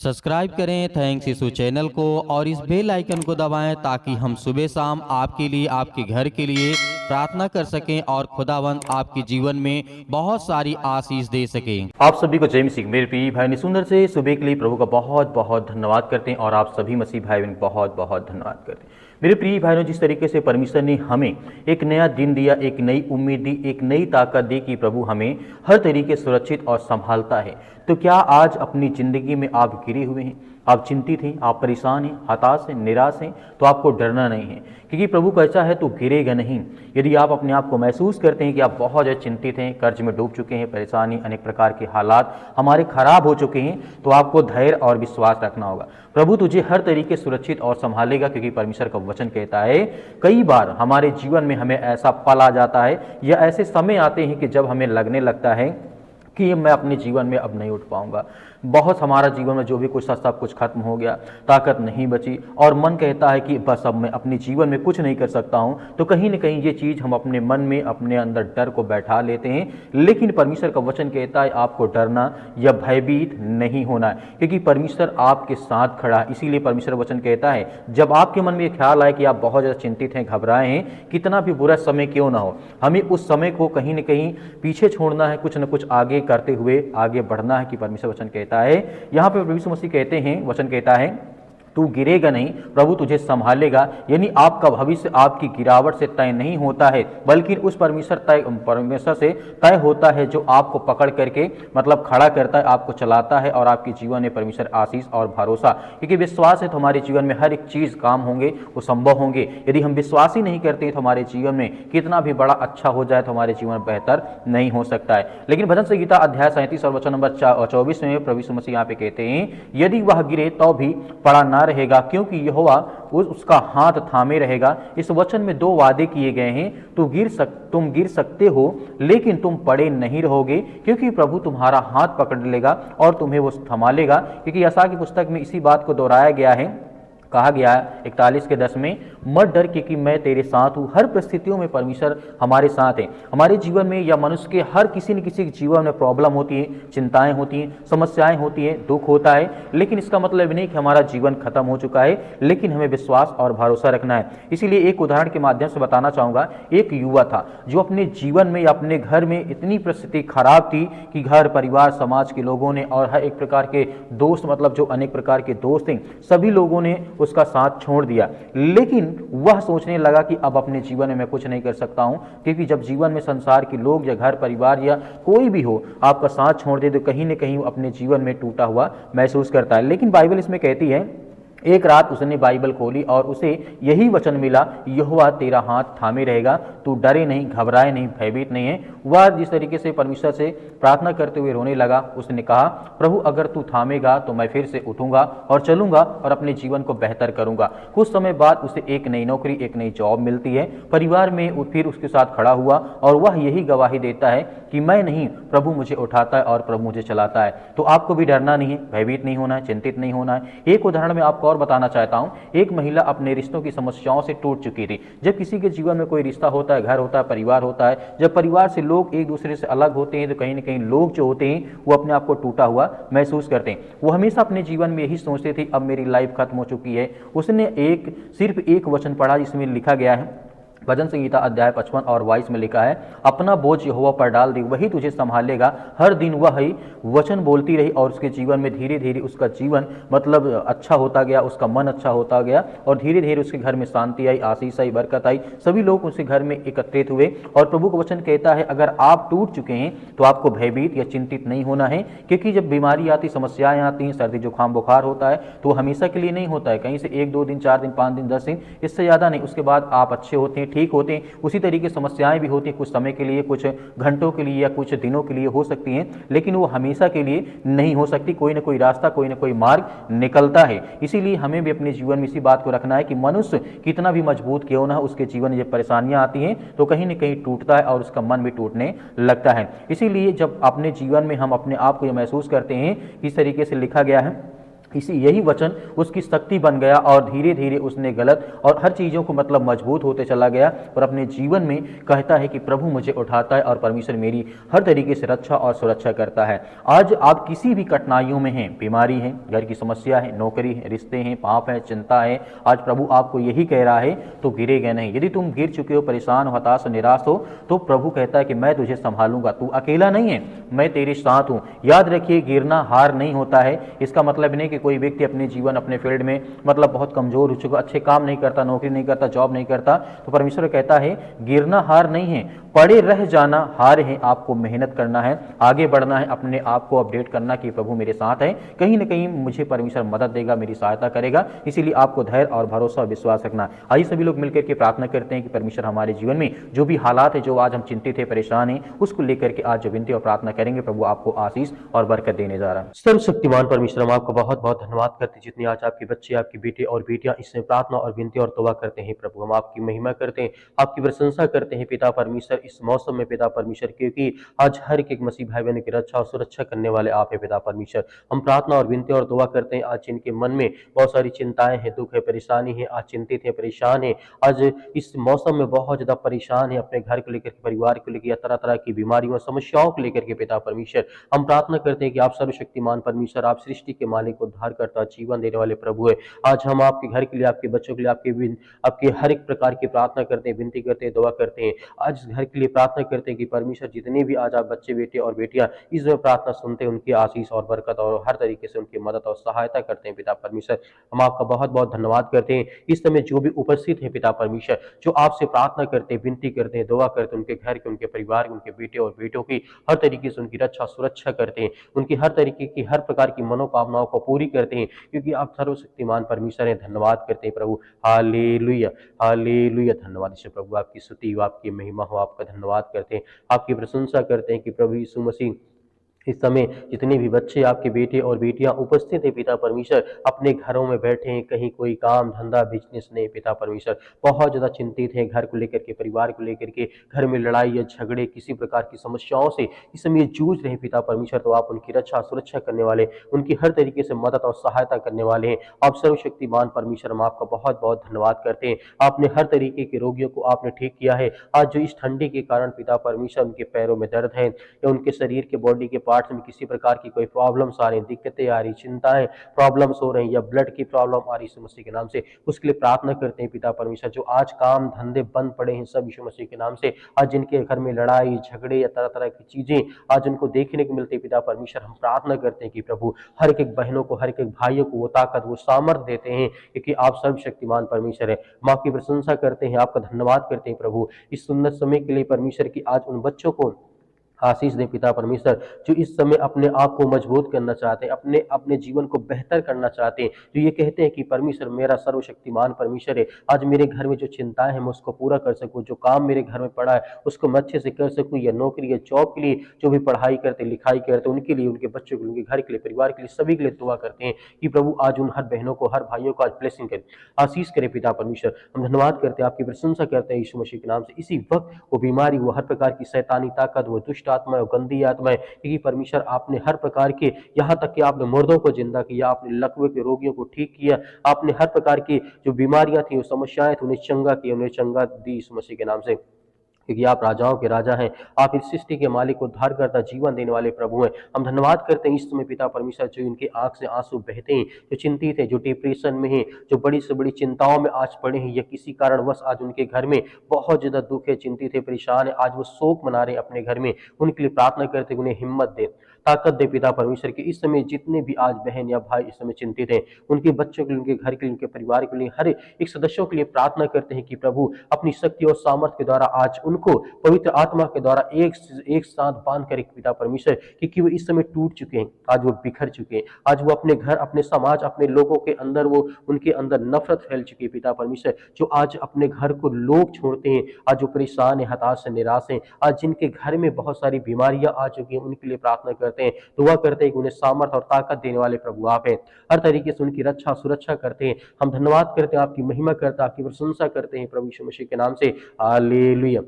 Subscribe करें thanks यीशु channel को और इस बेल आइकन को दबाएं ताकि हम सुबह शाम आपके लिए आपके घर के लिए प्रार्थना कर सकें और खुदावंद आपके जीवन में बहुत सारी आशीष दे सकें। आप सभी को जय मसीह। मेरे प्रिय भाई ने सुंदर से सुबह के लिए प्रभु का बहुत बहुत धन्यवाद करते हैं और आप सभी मसीह भाई बहन बहुत बहुत धन्यवाद करते हैं। मेरे प्रिय भाइयों, जिस तरीके से परमेश्वर ने हमें एक नया दिन दिया, एक नई उम्मीद दी, एक नई ताकत दी कि प्रभु हमें हर तरीके सुरक्षित और संभालता है, तो क्या आज अपनी जिंदगी में आप गिरे हुए हैं, आप चिंतित हैं, आप परेशान हैं, हताश हैं, निराश हैं, तो आपको डरना नहीं है, क्योंकि प्रभु कैसा है तो गिरेगा नहीं। यदि आप अपने आप को महसूस करते हैं कि आप बहुत ज़्यादा चिंतित हैं, कर्ज में डूब चुके हैं, परेशानी, अनेक प्रकार के हालात हमारे खराब हो चुके हैं, तो आपको धैर्य और विश्वास रखना होगा। प्रभु तुझे हर तरीके सुरक्षित और संभालेगा, क्योंकि परमेश्वर का वचन कहता है कई बार हमारे जीवन में हमें ऐसा पल आ जाता है या ऐसे समय आते हैं कि जब हमें लगने लगता है कि मैं अपने जीवन में अब नहीं उठ पाऊंगा, बहुत हमारा जीवन में जो भी कुछ था सब कुछ खत्म हो गया, ताकत नहीं बची और मन कहता है कि बस अब मैं अपने जीवन में कुछ नहीं कर सकता हूं। तो कहीं ना कहीं ये चीज़ हम अपने मन में अपने अंदर डर को बैठा लेते हैं, लेकिन परमेश्वर का वचन कहता है आपको डरना या भयभीत नहीं होना है, क्योंकि परमेश्वर आपके साथ खड़ा है। इसीलिए परमेश्वर वचन कहता है जब आपके मन में ख्याल आए कि आप बहुत ज़्यादा चिंतित हैं, घबराए हैं, कितना भी बुरा समय क्यों ना हो, हमें उस समय को कहीं ना कहीं पीछे छोड़ना है, कुछ न कुछ आगे करते हुए आगे बढ़ना है, कि परमेश्वर वचन कहता है। यहाँ पे प्रभु यीशु मसीह कहते हैं, वचन कहता है तू गिरेगा नहीं, प्रभु तुझे संभालेगा। यानी आपका भविष्य आपकी गिरावट से तय नहीं होता है, बल्कि उस परमेश्वर से तय होता है जो आपको पकड़ करके मतलब खड़ा करता है, आपको चलाता है और आपके जीवन में परमेश्वर आशीष और भरोसा, क्योंकि विश्वास है तो हमारे जीवन में हर एक चीज़ काम होंगे, वो संभव होंगे। यदि हम विश्वास ही नहीं करते तो हमारे जीवन में कितना भी बड़ा अच्छा हो जाए तो हमारे जीवन में बेहतर नहीं हो सकता है। लेकिन भजन संहिता अध्याय 37 और वचन नंबर 24 में प्रभु यीशु मसीह यहाँ पे कहते हैं यदि वह गिरे तो भी पड़ा ना रहेगा, क्योंकि यहोवा उसका हाथ थामे रहेगा। इस वचन में दो वादे किए गए हैं, तुम गिर सकते हो लेकिन तुम पड़े नहीं रहोगे, क्योंकि प्रभु तुम्हारा हाथ पकड़ लेगा और तुम्हें वो संभालेगा। क्योंकि यशायाह की पुस्तक में इसी बात को दोहराया गया है, कहा गया है 41:10 में, मत डर क्योंकि मैं तेरे साथ हूँ। हर परिस्थितियों में परमेश्वर हमारे साथ है। हमारे जीवन में या मनुष्य के हर किसी न किसी के जीवन में प्रॉब्लम होती है, चिंताएं होती हैं, समस्याएं होती हैं, दुख होता है, लेकिन इसका मतलब नहीं कि हमारा जीवन खत्म हो चुका है, लेकिन हमें विश्वास और भरोसा रखना है। इसीलिए एक उदाहरण के माध्यम से बताना चाहूँगा। एक युवा था जो अपने जीवन में या अपने घर में इतनी परिस्थिति खराब थी कि घर परिवार समाज के लोगों ने और हर एक प्रकार के दोस्त, मतलब जो अनेक प्रकार के दोस्त हैं, सभी लोगों ने उसका साथ छोड़ दिया। लेकिन वह सोचने लगा कि अब अपने जीवन में मैं कुछ नहीं कर सकता हूं, क्योंकि जब जीवन में संसार के लोग या घर परिवार या कोई भी हो आपका साथ छोड़ दे तो कहीं न कहीं अपने जीवन में टूटा हुआ महसूस करता है। लेकिन बाइबल इसमें कहती है, एक रात उसने बाइबल खोली और उसे यही वचन मिला, यहोवा तेरा हाथ थामे रहेगा, तू डरे नहीं, घबराए नहीं, भयभीत नहीं है। वह जिस तरीके से परमेश्वर से प्रार्थना करते हुए रोने लगा, उसने कहा प्रभु अगर तू थामेगा तो मैं फिर से उठूंगा और चलूंगा और अपने जीवन को बेहतर करूंगा। कुछ समय बाद उसे एक नई नौकरी, एक नई जॉब मिलती है। परिवार में फिर उसके साथ खड़ा हुआ और वह यही गवाही देता है कि मैं नहीं, प्रभु मुझे उठाता है और प्रभु मुझे चलाता है। तो आपको भी डरना नहीं है, भयभीत नहीं होना है, चिंतित नहीं होना है। एक उदाहरण में आपको बताना चाहता हूं। एक महिला अपने रिश्तों की समस्याओं से टूट चुकी थी। जब किसी के जीवन में कोई रिश्ता होता है, घर होता है, परिवार होता है, जब परिवार से लोग एक दूसरे से अलग होते हैं तो कहीं ना कहीं लोग जो होते हैं वो अपने आप को टूटा हुआ महसूस करते हैं। वो हमेशा अपने जीवन में यही सोचते थे अब मेरी लाइफ खत्म हो चुकी है। उसने सिर्फ एक वचन पढ़ा जिसमें लिखा गया है, भजन संहिता अध्याय 55 और 22 में लिखा है, अपना बोझ यहोवा पर डाल दे, वही तुझे संभालेगा। हर दिन वह ही वचन बोलती रही और उसके जीवन में धीरे धीरे उसका जीवन मतलब अच्छा होता गया, उसका मन अच्छा होता गया और धीरे धीरे उसके घर में शांति आई, आशीष आई, बरकत आई। सभी लोग उसके घर में एकत्रित हुए और प्रभु का वचन कहता है अगर आप टूट चुके हैं तो आपको भयभीत या चिंतित नहीं होना है, क्योंकि जब बीमारी आती, समस्याएं आती हैं, सर्दी जुकाम बुखार होता है तो वो हमेशा के लिए नहीं होता है, कहीं से 1 2 दिन, 4 दिन, 5 दिन, 10 दिन, इससे ज़्यादा नहीं। उसके बाद आप अच्छे होते हैं, ठीक होते हैं। उसी तरीके समस्याएं भी होती हैं, कुछ समय के लिए, कुछ घंटों के लिए या कुछ दिनों के लिए हो सकती हैं, लेकिन वो हमेशा के लिए नहीं हो सकती। कोई ना कोई रास्ता, कोई ना कोई मार्ग निकलता है। इसीलिए हमें भी अपने जीवन में इसी बात को रखना है कि मनुष्य कितना भी मजबूत क्यों ना, उसके जीवन में जब परेशानियां आती हैं तो कहीं ना कहीं टूटता है और उसका मन भी टूटने लगता है। इसीलिए जब अपने जीवन में हम अपने आप को यह महसूस करते हैं, इस तरीके से लिखा गया है इसी यही वचन उसकी शक्ति बन गया और धीरे धीरे उसने गलत और हर चीज़ों को मतलब मजबूत होते चला गया और अपने जीवन में कहता है कि प्रभु मुझे उठाता है और परमेश्वर मेरी हर तरीके से रक्षा और सुरक्षा करता है। आज आप किसी भी कठिनाइयों में हैं, बीमारी है, घर की समस्या है, नौकरी है, रिश्ते हैं, पाप है, चिंता है, आज प्रभु आपको यही कह रहा है तो गिरेगा नहीं। यदि तुम गिर चुके हो, परेशान हो, हताश हो, निराश हो, तो प्रभु कहता है कि मैं तुझे संभालूंगा, तू अकेला नहीं है, मैं तेरे साथ हूँ। याद रखिए, गिरना हार नहीं होता है। इसका मतलब नहीं कि कोई व्यक्ति अपने जीवन अपने फील्ड में मतलब बहुत कमजोर हो चुका, अच्छे काम नहीं करता, नौकरी नहीं करता, जॉब नहीं करता, तो परमेश्वर कहता है गिरना हार नहीं है, पड़े रह जाना हार है। आपको मेहनत करना है, आगे बढ़ना है, अपने आप को अपडेट करना कि प्रभु मेरे साथ है, कहीं ना कहीं मुझे परमेश्वर मदद देगा, मेरी सहायता करेगा। इसीलिए आपको धैर्य और भरोसा और विश्वास रखना। आइए सभी लोग मिलकर के प्रार्थना करते हैं कि परमेश्वर हमारे जीवन में जो भी हालात है, जो आज हम चिंतित है, परेशान हैं, उसको लेकर के आज जो विनती और प्रार्थना करेंगे, प्रभु आपको आशीष और बरकत देने जा रहा है। सर्वशक्तिमान परमेश्वर, हम आपका बहुत बहुत धन्यवाद करते हैं जितने आज आपके बच्चे, आपके बेटे और बेटियां इसमें प्रार्थना और विनती और तौबा करते हैं। प्रभु, हम आपकी महिमा करते हैं, आपकी प्रशंसा करते हैं पिता परमेश्वर, इस मौसम में पिता परमेश्वर, क्योंकि आज हर एक मसीह भाई बहन की रक्षा और सुरक्षा करने वाले आप है पिता परमेश्वर। हम प्रार्थना और विनती और दुआ करते हैं आज जिनके मन में बहुत सारी चिंताएं हैं, दुख है, परेशानी है, आज चिंतित है, परेशान है, आज इस मौसम में बहुत ज्यादा परेशान है, अपने घर को लेकर, परिवार को लेकर या तरह तरह की बीमारियों समस्याओं को लेकर के पिता परमेश्वर, हम प्रार्थना करते हैं कि आप सर्वशक्तिमान परमेश्वर, आप सृष्टि के मालिक, उद्धारकर्ता, जीवन देने वाले प्रभु है। आज हम आपके घर के लिए, आपके बच्चों के लिए, आपके हर एक प्रकार की प्रार्थना करते हैं, विनती करते हैं, दुआ करते हैं। आज इस घर के लिए प्रार्थना करते हैं कि परमेश्वर, जितने भी आज आप बच्चे, बेटे और बेटियां इस प्रार्थना सुनते हैं, उनकी आशीष और बरकत और हर तरीके से उनकी मदद और सहायता करते हैं पिता परमेश्वर। हम आपका बहुत बहुत धन्यवाद करते हैं। इस समय जो भी उपस्थित है पिता परमेश्वर, जो आपसे प्रार्थना करते हैं, विनती करते हैं, दुआ करते हैं, उनके घर के, उनके परिवार के, उनके बेटे और बेटों की हर तरीके से उनकी रक्षा सुरक्षा करते हैं, उनकी हर तरीके की हर प्रकार की मनोकामनाओं को पूरी करते हैं, क्योंकि आप सर्वशक्तिमान परमेश्वर हैं। धन्यवाद करते हैं प्रभु, हालेलुया, हालेलुया। धन्यवाद ईश्वर प्रभु, आपकी स्तुति हो, आपकी महिमा हो, आपका धन्यवाद करते हैं, आपकी प्रशंसा करते हैं कि प्रभु यीशु मसीह, इस समय जितने भी बच्चे, आपके बेटे और बेटियां उपस्थित है पिता परमेश्वर, अपने घरों में बैठे हैं, कहीं कोई काम धंधा बिजनेस नहीं पिता परमेश्वर, बहुत ज्यादा चिंतित है, घर को लेकर के, परिवार को लेकर के, घर में लड़ाई या झगड़े, किसी प्रकार की समस्याओं से इस समय जूझ रहे पिता परमेश्वर, तो आप उनकी रक्षा सुरक्षा करने वाले, उनकी हर तरीके से मदद और सहायता करने वाले हैं। आप सर्वशक्तिमान परमेश्वर, हम आपका बहुत बहुत धन्यवाद करते हैं। आपने हर तरीके के रोगियों को आपने ठीक किया है। आज जो इस ठंडी के कारण पिता परमेश्वर, उनके पैरों में दर्द है या उनके शरीर के बॉडी के पार्ट्स में किसी प्रकार की कोई प्रॉब्लम्स आ रही, दिक्कतें आ रही, चिंताएं, प्रॉब्लम्स हो रही, या ब्लड की प्रॉब्लम आ रही यीशु मसीह के नाम से, उसके लिए प्रार्थना करते हैं पिता परमेश्वर। जो आज काम धंधे बंद पड़े हैं, सब यीशु मसीह के नाम से, आज जिनके घर में लड़ाई झगड़े या तरह तरह की चीजें आज उनको देखने को मिलती है पिता परमेश्वर, हम प्रार्थना करते हैं कि प्रभु हर एक बहनों को, हर एक भाइयों को वो ताकत, वो सामर्थ्य देते हैं, क्योंकि आप सर्वशक्तिमान परमेश्वर है। हम आपकी प्रशंसा करते हैं, आपका धन्यवाद करते हैं प्रभु इस सुंदर समय के लिए परमेश्वर, की आज उन बच्चों को आशीष दे पिता परमेश्वर, जो इस समय अपने आप को मजबूत करना चाहते हैं, अपने अपने जीवन को बेहतर करना चाहते हैं, जो ये कहते हैं कि परमेश्वर मेरा सर्वशक्तिमान परमेश्वर है, आज मेरे घर में जो चिंताएं हैं मैं उसको पूरा कर सकूं, जो काम मेरे घर में पड़ा है उसको मैं अच्छे से कर सकूं, या नौकरी या जॉब के लिए जो भी पढ़ाई करते, लिखाई करते, उनके लिए, उनके बच्चों के लिए, उनके घर के लिए, परिवार के लिए, सभी के लिए दुआ करते हैं कि प्रभु आज उन हर बहनों को, हर भाइयों को आज ब्लेसिंग करे, आशीष करे पिता परमेश्वर। हम धन्यवाद करते हैं, आपकी प्रशंसा करते हैं यीशु मसीह के नाम से। इसी वक्त वो बीमारी, वो हर प्रकार की शैतानी ताकत, वो दुष्ट आत्मा, वो गंदी आत्माएं, क्योंकि परमेश्वर आपने हर प्रकार के, यहाँ तक कि आपने मुर्दों को जिंदा किया, आपने लकवे के रोगियों को ठीक किया, आपने हर प्रकार की जो बीमारियां थी, वो समस्याएं थी, उन्हें चंगा किया, उन्हें चंगा दी यीशु मसीह के नाम से, क्योंकि आप राजाओं के राजा हैं, आप इस सृष्टि के मालिक, उद्धार करता, जीवन देने वाले प्रभु हैं। हम धन्यवाद करते हैं इस समय पिता परमेश्वर, जो इनके आंख से आंसू बहते हैं, जो चिंतित है, जो डिप्रेशन में है, जो बड़ी से बड़ी चिंताओं में आज पड़े हैं, या किसी कारणवश आज उनके घर में बहुत ज्यादा दुख है, चिंतित है, परेशान है, आज वो शोक मना रहे हैं अपने घर में, उनके लिए प्रार्थना करते, उन्हें हिम्मत दे, ताकत दे पिता परमेश्वर की। इस समय जितने भी आज बहन या भाई इस समय चिंतित हैं, उनके बच्चों के लिए, उनके घर के लिए, उनके परिवार के लिए, हर एक सदस्यों के लिए प्रार्थना करते हैं कि प्रभु अपनी शक्ति और सामर्थ्य के द्वारा आज उनको पवित्र आत्मा के द्वारा एक साथ बांध कर पिता परमेश्वर, क्योंकि वो इस समय टूट चुके हैं, आज वो बिखर चुके हैं, आज वो अपने घर, अपने समाज, अपने लोगों के अंदर, वो उनके अंदर नफरत फैल चुकी है पिता परमेश्वर, जो आज अपने घर को लोग छोड़ते हैं, आज वो परेशान है, हताश है, निराश है, आज जिनके घर में बहुत सारी बीमारियां आ चुकी हैं, उनके लिए प्रार्थना करते हैं, दुआ करते हैं कि उन्हें सामर्थ्य और ताकत देने वाले प्रभु आप हैं, हर तरीके से उनकी रक्षा सुरक्षा करते हैं। हम धन्यवाद करते हैं, आपकी महिमा करते हैं, आपकी प्रशंसा करते हैं प्रभु यीशु मसीह के नाम से, हालेलुया,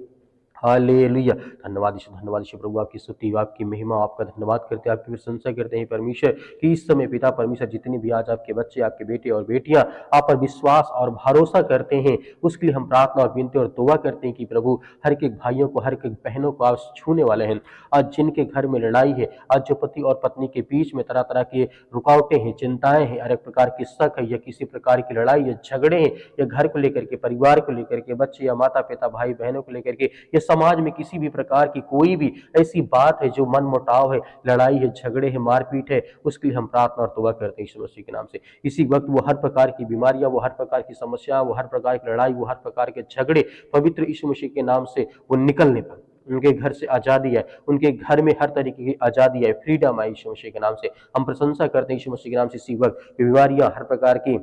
हालेलुया। धन्यवाद यीशु प्रभु, आपकी स्तुति, आपकी महिमा, आपका धन्यवाद करते हैं, आपकी प्रशंसा करते हैं परमेश्वर कि इस समय पिता परमेश्वर जितने भी आज आपके बच्चे, आपके बेटे और बेटियां आप पर विश्वास और भरोसा करते हैं, उसके लिए हम प्रार्थना और विनती और दुआ करते हैं कि प्रभु हर एक भाइयों को, हर एक बहनों को आप छूने वाले हैं। आज जिनके घर में लड़ाई है, आज जो पति और पत्नी के बीच में तरह तरह के रुकावटें हैं, चिंताएं हैं, हर एक प्रकार की शक है या किसी प्रकार की लड़ाई या झगड़े हैं, या घर को लेकर के, परिवार को लेकर के, बच्चे या माता पिता भाई बहनों को लेकर के, या समाज में किसी भी प्रकार की कोई भी ऐसी बात है जो मन मुटाव है, लड़ाई है, झगड़े है, मारपीट है, उसके लिए हम प्रार्थना और दुआ करते हैं यीशु मसीह के नाम से। इसी वक्त वो हर प्रकार की बीमारियां, वो हर प्रकार की समस्या, वो हर प्रकार की लड़ाई, वो हर प्रकार के झगड़े पवित्र यीशु मसीह के नाम से वो निकलने पर उनके घर से आजादी है, उनके घर में हर तरीके की आजादी है, फ्रीडम है यीशु मसीह के नाम से। हम प्रशंसा करते हैं यीशु मसीह के नाम से। इसी वक्त बीमारियां हर प्रकार की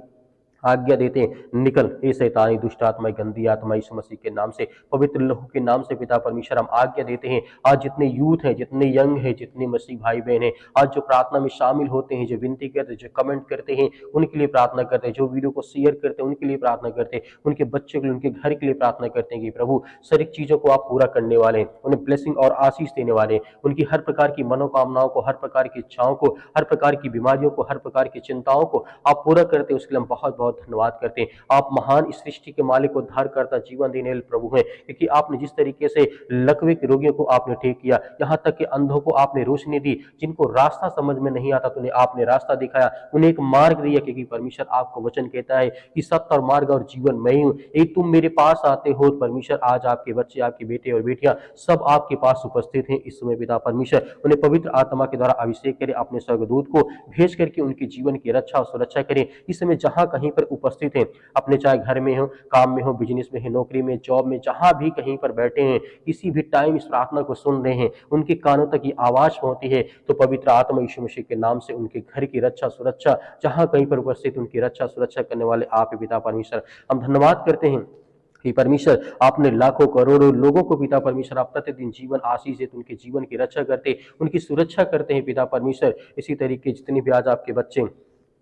आज्ञा देते हैं, निकल ए शैतानी दुष्ट आत्मा, गंदी आत्मा, यीशु मसीह के नाम से, पवित्र लहू के नाम से पिता परमेश्वर हम आज्ञा देते हैं। आज जितने यूथ हैं, जितने यंग हैं, जितने मसीह भाई बहन हैं, आज जो प्रार्थना में शामिल होते हैं, जो विनती करते हैं, जो कमेंट करते हैं, उनके लिए प्रार्थना करते हैं, जो वीडियो को शेयर करते हैं उनके लिए प्रार्थना करते हैं, उनके बच्चों के लिए, उनके घर के लिए प्रार्थना करते हैं कि प्रभु सारी चीजों को आप पूरा करने वाले हैं, उन्हें ब्लेसिंग और आशीष देने वाले हैं, उनकी हर प्रकार की मनोकामनाओं को, हर प्रकार की इच्छाओं को, हर प्रकार की बीमारियों को, हर प्रकार की चिंताओं को आप पूरा करते हैं। उसके लिए हम बहुत बहुत धन्यवाद करते हैं। आप महान इस सृष्टि के मालिक, उद्धार करता, जीवन देने वाले प्रभु हैं, क्योंकि आपने जिस तरीके से लकवे के रोगियों को आपने ठीक किया, यहाँ तक कि अंधों को आपने रोशनी दी, जिनको रास्ता समझ में नहीं आता तो उन्हें आपने रास्ता दिखाया, उन्हें एक मार्ग दिया, क्योंकि परमेश्वर आपको वचन कहता है कि सत्य और मार्ग और जीवन मैं ही हूँ, एक तुम मेरे पास आते हो। परमेश्वर आज आपके बच्चे, आपके बेटे और बेटियां सब आपके पास उपस्थित हैं। इस समय पिता परमेश्वर उन्हें पवित्र आत्मा के द्वारा अभिषेक करे, अपने स्वर्गदूत को भेज करके उनके जीवन की रक्षा और सुरक्षा करें। इस समय जहां कहीं पर उपस्थित हैं, अपने चाहे घर में हो, काम में हो, बिजनेस में है, नौकरी में, जॉब में, जहां भी कहीं पर बैठे हैं, किसी भी टाइम इस प्रार्थना को सुन रहे हैं, उनके कानों तक ये आवाज पहुंचती है, तो पवित्र आत्मा यीशु मसीह के नाम से उनके घर की रक्षा सुरक्षा, जहां कहीं पर उपस्थित उनकी रक्षा सुरक्षा करने वाले आप पिता परमेश्वर, हम धन्यवाद करते हैं कि परमेश्वर आपने लाखों करोड़ों लोगों को पिता परमेश्वर आप प्रतिदिन जीवन आशीष देते, उनके जीवन की रक्षा करते, उनकी सुरक्षा करते हैं पिता परमेश्वर। इसी तरीके जितने भी आज आपके बच्चे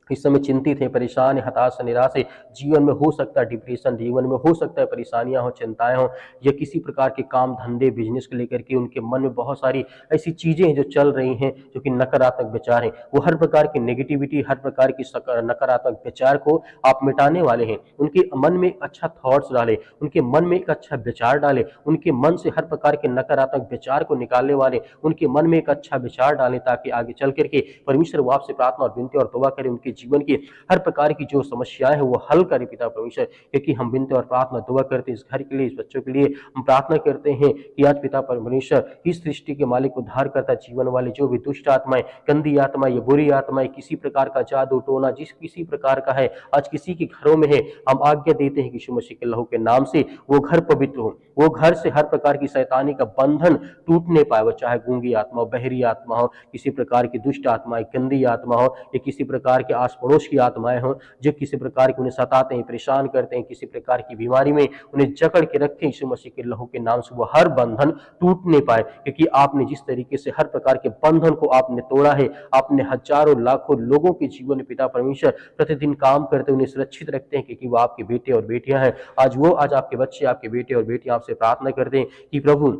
इस समय चिंतित है, परेशान है, हताश निराश है, जीवन में हो सकता है डिप्रेशन, जीवन में हो सकता है परेशानियां हो, चिंताएं हो, या किसी प्रकार के काम धंधे बिजनेस को लेकर के उनके मन में बहुत सारी ऐसी चीजें हैं जो चल रही हैं, जो कि नकारात्मक विचार हैं, वो हर प्रकार की नेगेटिविटी, हर प्रकार की नकारात्मक विचार को आप मिटाने वाले हैं। उनके मन में एक अच्छा थॉट्स डाले, उनके मन में एक अच्छा विचार डाले, उनके मन से हर प्रकार के नकारात्मक विचार को निकालने वाले उनके मन में एक अच्छा विचार डालें, ताकि आगे चल करके परमेश्वर वो आपसे प्रार्थना और विनती और दुआ करें, उनके जीवन की हर प्रकार की जो समस्याएं हैं वो हल करे पिता परमेश्वर। क्योंकि हम विनती और प्रार्थना दुआ करते हैं इस घर के लिए, इस बच्चों के लिए, हम प्रार्थना करते हैं कि आज पिता परमेश्वर इस सृष्टि के मालिक, उद्धार करता, जीवन वाले जो भी दुष्ट आत्माएं, गंदी आत्माएं, बुरी आत्माएं, किसी प्रकार का जादू टोना जिस किसी प्रकार का है, आज किसी के घरों में है, हम आज्ञा देते हैं कि यीशु मसीह के लहू के नाम से वो घर पवित्र हो, वो घर से हर प्रकार की शैतानी का बंधन टूटने पाए। वो चाहे गूंगी आत्मा हो, बहरी आत्मा हो, किसी प्रकार की दुष्ट आत्माएं, गंदी आत्मा हो, या किसी प्रकार के आस पड़ोस की आत्माएं हों जो किसी प्रकार के उन्हें सताते हैं, परेशान करते हैं, किसी प्रकार की बीमारी में उन्हें जकड़ के रखें, यीशु मसीह के लहू के नाम से वो हर बंधन टूटने पाए। क्योंकि आपने जिस तरीके से हर प्रकार के बंधन को आपने तोड़ा है, आपने हजारों लाखों लोगों के जीवन में पिता परमेश्वर प्रतिदिन काम करते उन्हें सुरक्षित रखते हैं, क्योंकि वो आपके बेटे और बेटियां हैं। आज आपके बच्चे, आपके बेटे और बेटियां आपसे प्रार्थना करते हैं कि प्रभु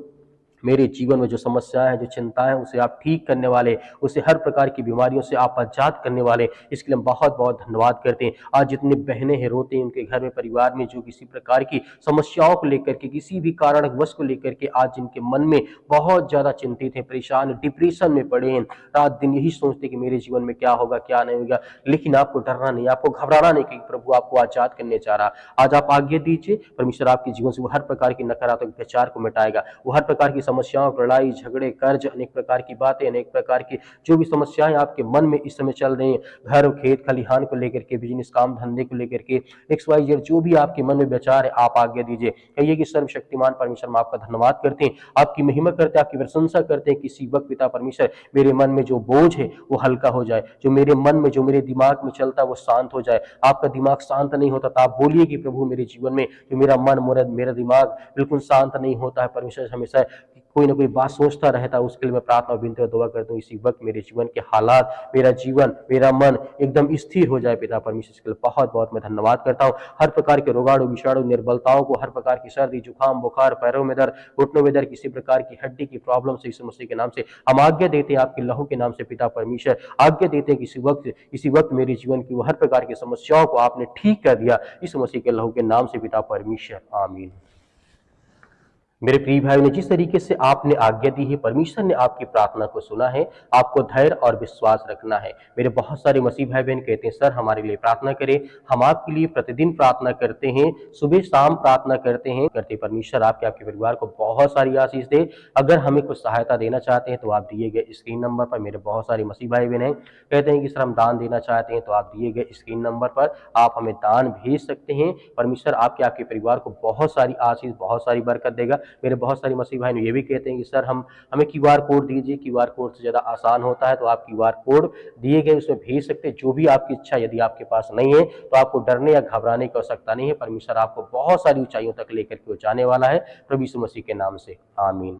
मेरे जीवन में जो समस्याएं हैं, जो चिंताएं हैं, उसे आप ठीक करने वाले, उसे हर प्रकार की बीमारियों से आप आजाद करने वाले, इसके लिए हम बहुत बहुत धन्यवाद करते हैं। आज जितने बहनें हैं रोते हैं, उनके घर में परिवार में जो किसी प्रकार की समस्याओं को लेकर के, किसी भी कारणवश को लेकर के आज जिनके मन में बहुत ज्यादा चिंतित हैं, परेशान, डिप्रेशन में पड़े हैं, रात दिन यही सोचते कि मेरे जीवन में क्या होगा क्या नहीं होगा, लेकिन आपको डरना नहीं, आपको घबराना नहीं, क्योंकि प्रभु आपको आजाद करने जा रहा। आज आप आज्ञा दीजिए, परमेश्वर आपके जीवन से वो हर प्रकार की नकारात्मक विचार को मिटाएगा, वो हर प्रकार की समस्याओं, लड़ाई झगड़े, कर्ज, अनेक प्रकार की बातें, अनेक प्रकार की जो भी समस्याएं आपके मन में इस समय चल रही हैं, घर खेत खलिहान को लेकर के, बिजनेस काम धंधे को लेकर के, XYZ जो भी आपके मन में विचार है, आप आज्ञा दीजिए। कहिए कि सर्वशक्तिमान परमेश्वर, हम आपका धन्यवाद करते हैं, आपकी महिमा करते हैं, आपकी प्रशंसा करते हैं। किसी वक्त पिता परमेश्वर मेरे मन में जो बोझ है वो हल्का हो जाए, जो मेरे मन में, जो मेरे दिमाग में चलता है वो शांत हो जाए। आपका दिमाग शांत नहीं होता तो आप बोलिए कि प्रभु मेरे जीवन में जो मेरा मन, मेरा दिमाग बिल्कुल शांत नहीं होता है परमेश्वर, हमेशा कोई ना कोई बात सोचता रहता है, उसके लिए मैं प्रार्थना और विनती और दुआ करता हूँ इसी वक्त मेरे जीवन के हालात, मेरा जीवन, मेरा मन एकदम स्थिर हो जाए पिता परमेश्वर। इसके लिए बहुत बहुत मैं धन्यवाद करता हूँ। हर प्रकार के रोगाणु विषाणु निर्बलताओं को, हर प्रकार की सर्दी जुकाम बुखार, पैरों में दर्द, घुटनों में दर्द, किसी प्रकार की हड्डी की प्रॉब्लम से यीशु मसीह के नाम से हम आज्ञा देते हैं, आपके लहू के नाम से पिता परमेश्वर आज्ञा देते हैं कि इसी वक्त मेरे जीवन की वो हर प्रकार की समस्याओं को आपने ठीक कर दिया यीशु मसीह के लहू के नाम से पिता परमेश्वर, आमीन। मेरे प्रिय भाई ने जिस तरीके से आपने आज्ञा दी है, परमेश्वर ने आपकी प्रार्थना को सुना है। आपको धैर्य और विश्वास रखना है। मेरे बहुत सारे मसीह भाई बहन कहते हैं सर हमारे लिए प्रार्थना करें। हम आपके लिए प्रतिदिन प्रार्थना करते हैं, सुबह शाम प्रार्थना करते परमेश्वर आपके आपके परिवार को बहुत सारी आशीष दे। अगर हमें कुछ सहायता देना चाहते हैं तो आप दिए गए स्क्रीन नंबर पर, मेरे बहुत सारे मसीह भाई बहन हैं कहते हैं कि सर हम दान देना चाहते हैं, तो आप दिए गए स्क्रीन नंबर पर आप हमें दान भेज सकते हैं। परमेश्वर आपके आपके परिवार को बहुत सारी आशीष, बहुत सारी बरकत देगा। मेरे बहुत सारे मसीह भाई ये भी कहते हैं कि सर हमें क्यूआर कोड दीजिए, क्यूआर कोड से ज़्यादा आसान होता है, तो आप क्यूआर कोड दिए गए उसमें भेज सकते हैं। जो भी आपकी इच्छा यदि आपके पास नहीं है तो आपको डरने या घबराने की आवश्यकता नहीं है। परमेश्वर आपको बहुत सारी ऊंचाइयों तक लेकर के जाने वाला है, प्रभु यीशु मसीह के नाम से, आमीन।